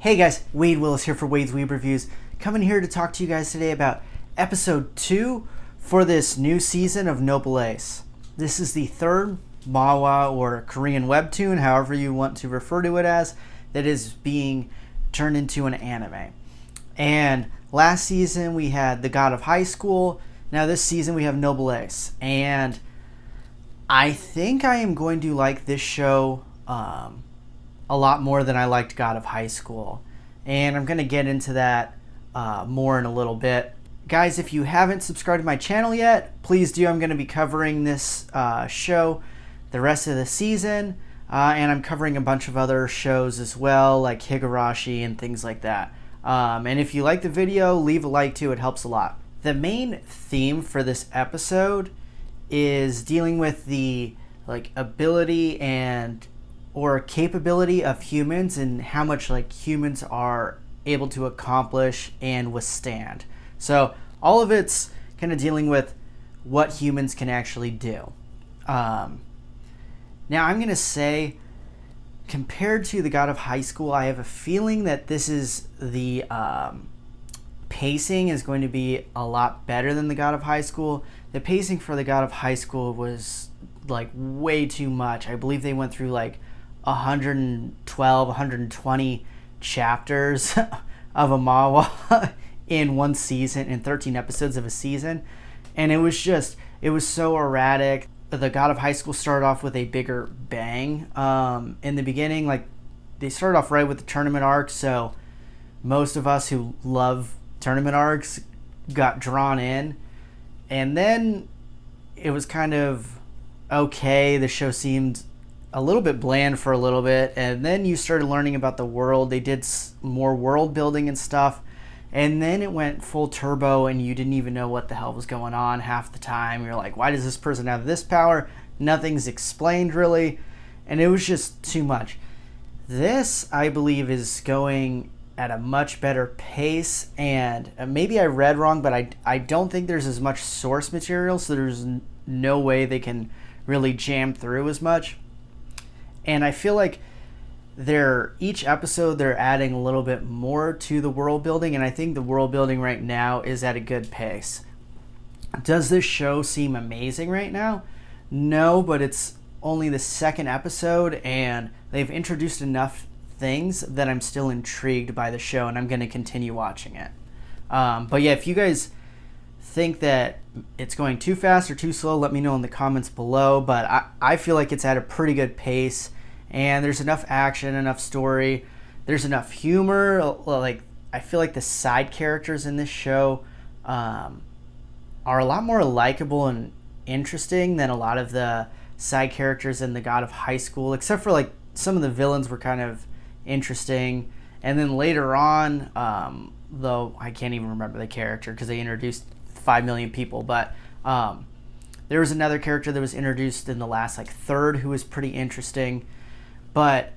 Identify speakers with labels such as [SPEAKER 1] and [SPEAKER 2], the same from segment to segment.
[SPEAKER 1] Hey guys, Wade Willis here for Wade's Weeb Reviews, coming here to talk to you guys today about episode 2 for this new season of Noblesse. This is the third manhwa or Korean webtoon, however you want to refer to it as, that is being turned into an anime. And last season we had The God of High School. Now this season we have Noblesse. And I think I am going to like this show a lot more than I liked God of High School. And I'm going to get into that more in a little bit. Guys, if you haven't subscribed to my channel yet, please do. I'm going to be covering this show the rest of the season. And I'm covering a bunch of other shows as well, like Higurashi and things like that. And if you like the video, leave a like too. It helps a lot. The main theme for this episode is dealing with the ability or capability of humans and how much humans are able to accomplish and withstand. So all of it's kind of dealing with what humans can actually do. Now I'm going to say, compared to The God of High School, I have a feeling that this is the pacing is going to be a lot better than The God of High School. The pacing for The God of High School was way too much. I believe they went through 112, 120 chapters of a manhwa in one season, in 13 episodes of a season. And it was so erratic. The God of High School started off with a bigger bang. In the beginning, they started off right with the tournament arc, so most of us who love tournament arcs got drawn in. And then it was kind of okay. The show seemed a little bit bland for a little bit, and then you started learning about the world. They did more world building and stuff, and then it went full turbo and you didn't even know what the hell was going on half the time. You're like, why does this person have this power? Nothing's explained really, and it was just too much. This, I believe, is going at a much better pace, and maybe I read wrong, but I don't think there's as much source material, so there's no way they can really jam through as much. And I feel like each episode they're adding a little bit more to the world building, and I think the world building right now is at a good pace. Does this show seem amazing right now? No, but it's only the second episode, and they've introduced enough things that I'm still intrigued by the show, and I'm going to continue watching it. But yeah, if you guys think that it's going too fast or too slow, let me know in the comments below. But I feel like it's at a pretty good pace, and there's enough action, enough story, there's enough humor. I feel like the side characters in this show are a lot more likable and interesting than a lot of the side characters in The God of High School, except for some of the villains were kind of interesting. And then later on, though I can't even remember the character because they introduced 5 million people, but there was another character that was introduced in the last third who was pretty interesting. But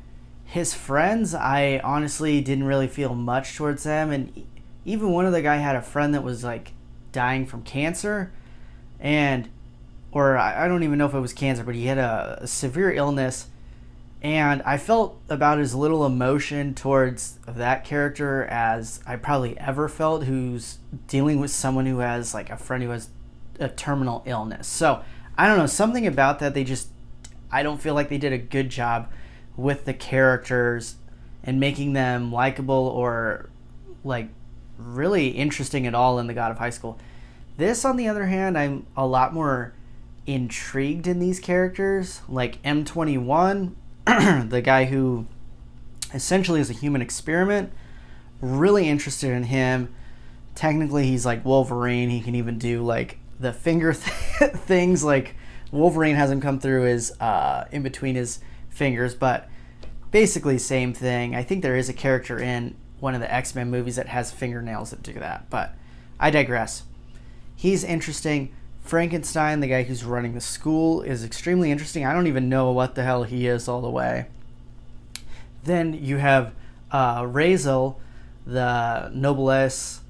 [SPEAKER 1] his friends, I honestly didn't really feel much towards them. And even one of the guy had a friend that was dying from cancer, or I don't even know if it was cancer, but he had a severe illness. And I felt about as little emotion towards that character as I probably ever felt, who's dealing with someone who has a friend who has a terminal illness. So I don't know, something about that, I don't feel like they did a good job with the characters and making them likable or really interesting at all in The God of High School. This, on the other hand, I'm a lot more intrigued in these characters, like M21, the guy who essentially is a human experiment. Really interested in him. Technically he's like Wolverine. He can even do the finger things. Wolverine hasn't come through his in between his fingers, but basically same thing. I think there is a character in one of the X-Men movies that has fingernails that do that, but I digress. He's interesting. Frankenstein, the guy who's running the school, is extremely interesting. I don't even know what the hell he is all the way. Then you have Razel, the Noblesse,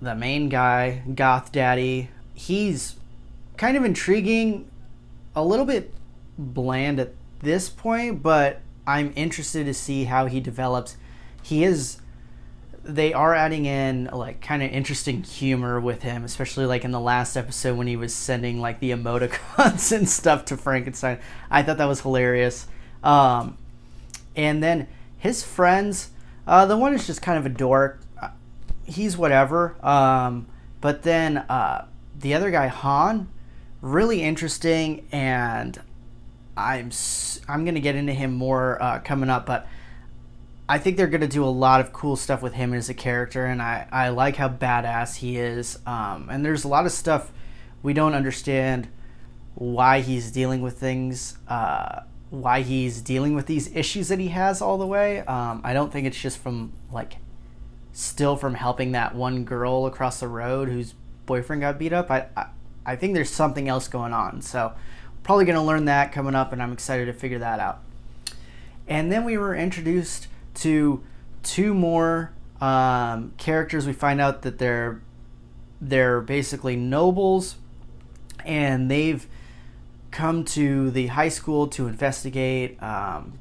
[SPEAKER 1] the main guy, Goth Daddy. He's kind of intriguing, a little bit bland at this point, but I'm interested to see how he develops. He is they are adding in like kind of interesting humor with him, especially like in the last episode when he was sending like the emoticons and stuff to Frankenstein. I thought that was hilarious. And then his friends, the one is just kind of a dork. He's whatever. But then the other guy, Han, really interesting, and I'm gonna get into him more coming up, but I think they're gonna do a lot of cool stuff with him as a character, and I like how badass he is. And there's a lot of stuff we don't understand why he's dealing with things, why he's dealing with these issues that he has all the way. I don't think it's just from like still from helping that one girl across the road whose boyfriend got beat up. I think there's something else going on. So probably going to learn that coming up, and I'm excited to figure that out. And then we were introduced to two more characters. We find out that they're basically nobles, and they've come to the high school to investigate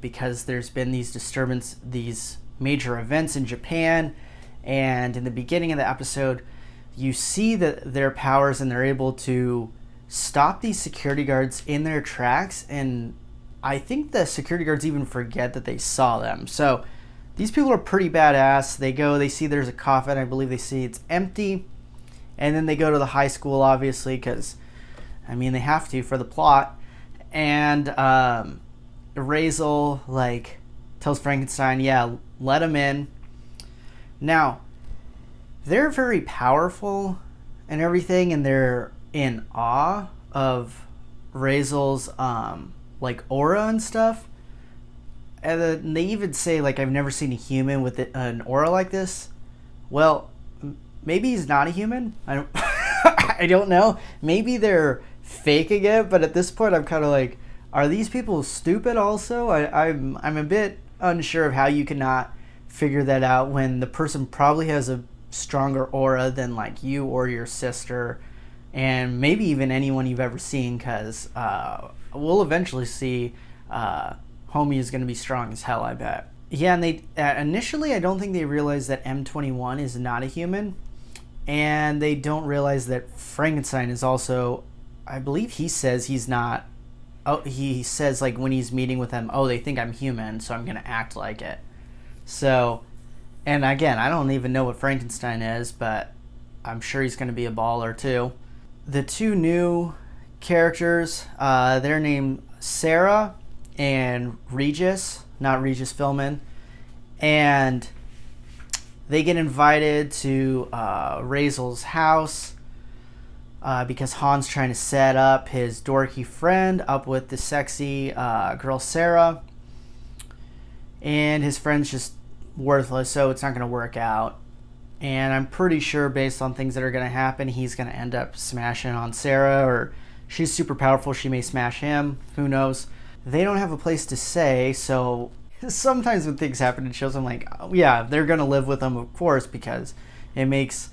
[SPEAKER 1] because there's been these major events in Japan. And in the beginning of the episode, you see that their powers, and they're able to stop these security guards in their tracks, and I think the security guards even forget that they saw them. So these people are pretty badass. They see there's a coffin. I believe they see it's empty, and then they go to the high school, obviously, because I mean they have to for the plot. And Razel like tells Frankenstein, yeah, let him in. Now they're very powerful and everything, and they're in awe of Razel's like aura and stuff, and they even say like, I've never seen a human with an aura like this. Well, maybe he's not a human. I don't know. Maybe they're faking it, but at this point I'm kind of like, are these people stupid also? I'm a bit unsure of how you cannot figure that out when the person probably has a stronger aura than like you or your sister, and maybe even anyone you've ever seen, because we'll eventually see Homie is going to be strong as hell, I bet. Yeah, and they initially I don't think they realize that M21 is not a human, and they don't realize that Frankenstein is also, I believe he says he's not. Oh, he says like when he's meeting with them, oh, they think I'm human, so I'm going to act like it. So, and again, I don't even know what Frankenstein is, but I'm sure he's going to be a baller too. The two new characters, they're named Sarah and Regis, not Regis Philbin, and they get invited to Razel's house because Han's trying to set up his dorky friend up with the sexy girl Sarah, and his friend's just worthless, so it's not going to work out. And I'm pretty sure, based on things that are going to happen, he's going to end up smashing on Sarah, or she's super powerful, she may smash him, who knows. They don't have a place to stay, so sometimes when things happen in shows, I'm like, oh, yeah, they're going to live with them, of course, because it makes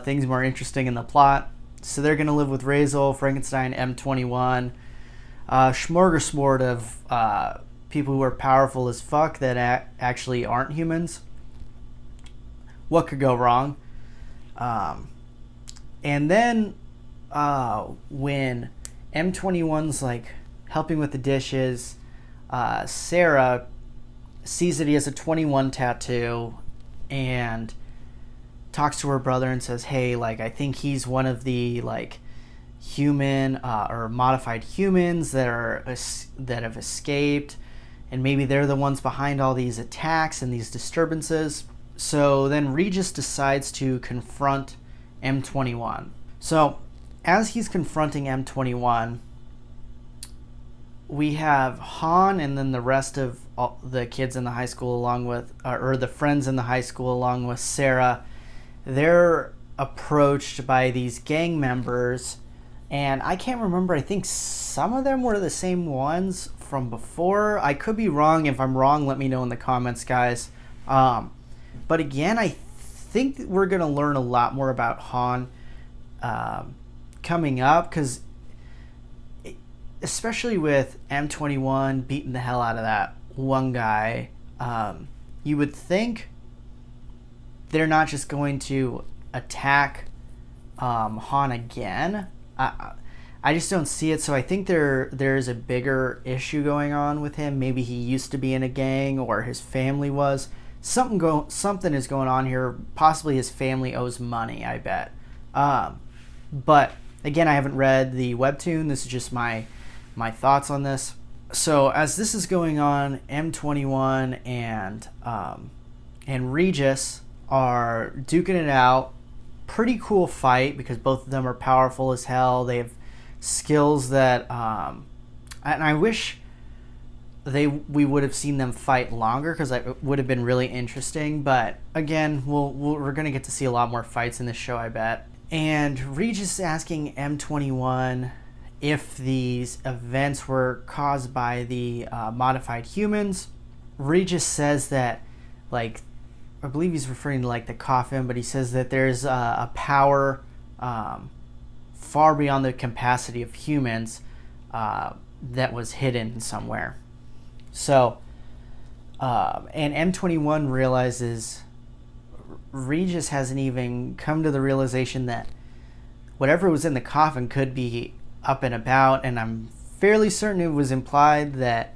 [SPEAKER 1] things more interesting in the plot. So they're going to live with Razel, Frankenstein, M21, smorgasbord of people who are powerful as fuck that actually aren't humans. What could go wrong? And then when M21's like helping with the dishes, Sarah sees that he has a 21 tattoo and talks to her brother and says, hey, like, I think he's one of the like human or modified humans that have escaped, and maybe they're the ones behind all these attacks and these disturbances. So then Regis decides to confront M21. So as he's confronting M21, we have Han and then the rest of all the kids in the high school, along with, or the friends in the high school, along with Sarah. They're approached by these gang members, and I can't remember, I think some of them were the same ones from before. I could be wrong. If I'm wrong, let me know in the comments, guys. But again, I think we're going to learn a lot more about Han coming up, because especially with M21 beating the hell out of that one guy, you would think they're not just going to attack Han again. I just don't see it. So I think there's a bigger issue going on with him. Maybe he used to be in a gang, or his family was. Something is going on here. Possibly his family owes money, I bet. But again, I haven't read the webtoon. This is just my thoughts on this. So as this is going on, M21 and Regis are duking it out. Pretty cool fight because both of them are powerful as hell. They have skills that, and I wish we would have seen them fight longer, because it would have been really interesting. But again, we're going to get to see a lot more fights in this show, I bet. And Regis is asking M21 if these events were caused by the modified humans. Regis says that, like, I believe he's referring to like the coffin, but he says that there's a power far beyond the capacity of humans that was hidden somewhere. So, and M21 realizes Regis hasn't even come to the realization that whatever was in the coffin could be up and about, and I'm fairly certain it was implied that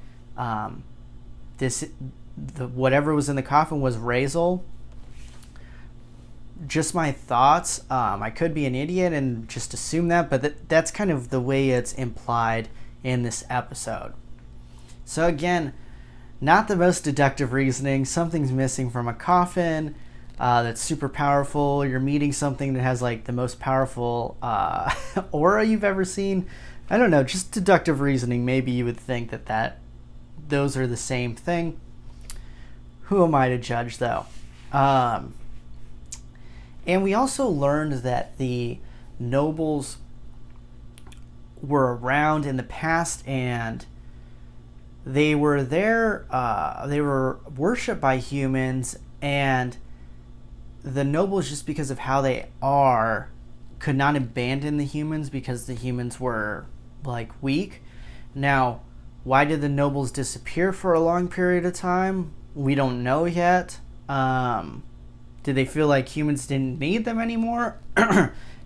[SPEAKER 1] whatever was in the coffin was Razel. Just my thoughts. I could be an idiot and just assume that, but that's kind of the way it's implied in this episode. So again, not the most deductive reasoning. Something's missing from a coffin that's super powerful. You're meeting something that has like the most powerful aura you've ever seen. I don't know, just deductive reasoning. Maybe you would think that those are the same thing. Who am I to judge, though? And we also learned that the nobles were around in the past, and they were there. They were worshipped by humans, and the nobles, just because of how they are, could not abandon the humans because the humans were like weak. Now, why did the nobles disappear for a long period of time? We don't know yet. Did they feel like humans didn't need them anymore?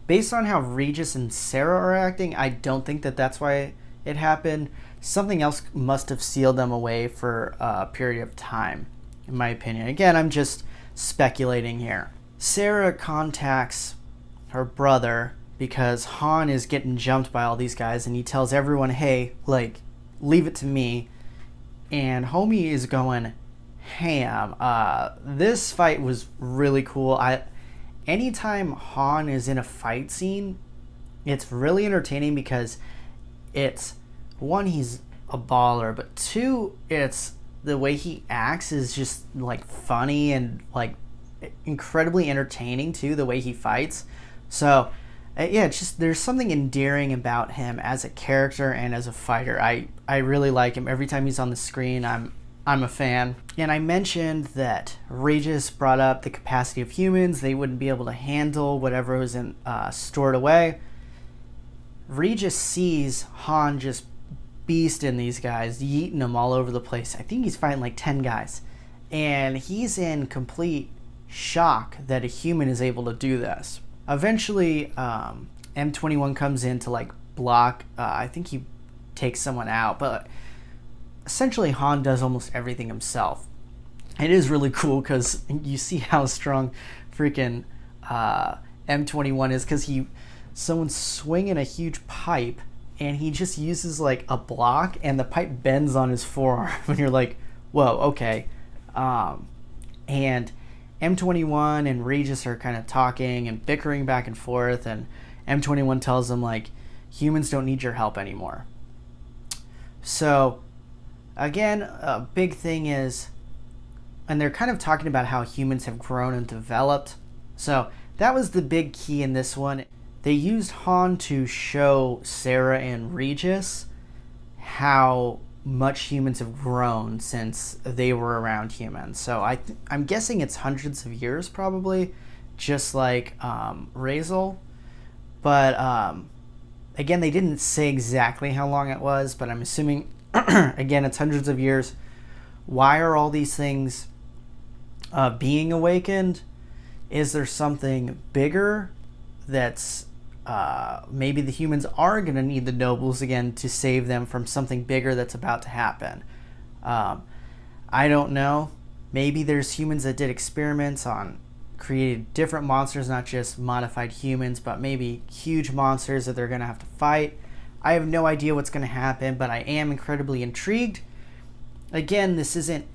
[SPEAKER 1] Based on how Regis and Sarah are acting, I don't think that's why it happened. Something else must have sealed them away for a period of time, in my opinion. Again, I'm just speculating here. Sarah contacts her brother because Han is getting jumped by all these guys, and he tells everyone, hey, like, leave it to me. And homie is going ham. This fight was really cool. Anytime Han is in a fight scene, it's really entertaining because it's, one, he's a baller, but two, it's the way he acts is just like funny and like incredibly entertaining too, the way he fights. So yeah, it's just, there's something endearing about him as a character and as a fighter. I really like him. Every time he's on the screen, I'm a fan. And I mentioned that Regis brought up the capacity of humans. They wouldn't be able to handle whatever was stored away. Regis sees Han just beasting these guys, yeeting them all over the place. I think he's fighting like 10 guys. And he's in complete shock that a human is able to do this. Eventually, M21 comes in to like block. I think he takes someone out, but essentially Han does almost everything himself. It is really cool because you see how strong freaking M21 is, because someone's swinging a huge pipe and he just uses like a block and the pipe bends on his forearm and you're like, whoa, okay. And M21 and Regis are kind of talking and bickering back and forth, and M21 tells them like, humans don't need your help anymore. So again, a big thing is, and they're kind of talking about how humans have grown and developed. So that was the big key in this one. They used Han to show Sarah and Regis how much humans have grown since they were around humans. So I'm guessing it's hundreds of years probably, just like Razel. But again, they didn't say exactly how long it was, but I'm assuming, again, it's hundreds of years. Why are all these things being awakened? Is there something bigger that's maybe the humans are going to need the nobles again to save them from something bigger that's about to happen? I don't know. Maybe there's humans that did experiments on created different monsters, not just modified humans, but maybe huge monsters that they're going to have to fight. I have no idea what's going to happen, but I am incredibly intrigued. Again, this isn't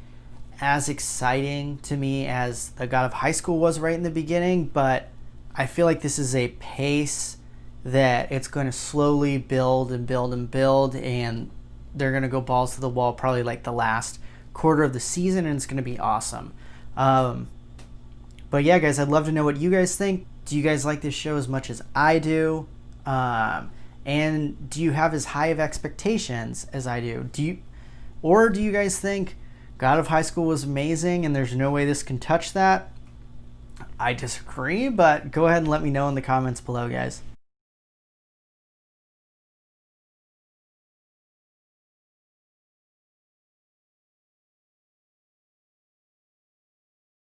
[SPEAKER 1] as exciting to me as the God of High School was right in the beginning, but I feel like this is a pace that it's going to slowly build and build and build, and they're going to go balls to the wall probably like the last quarter of the season, and it's going to be awesome. But yeah, guys, I'd love to know what you guys think. Do you guys like this show as much as I do? And do you have as high of expectations as I do? Do you guys think God of High School was amazing and there's no way this can touch that? I disagree, but go ahead and let me know in the comments below, guys.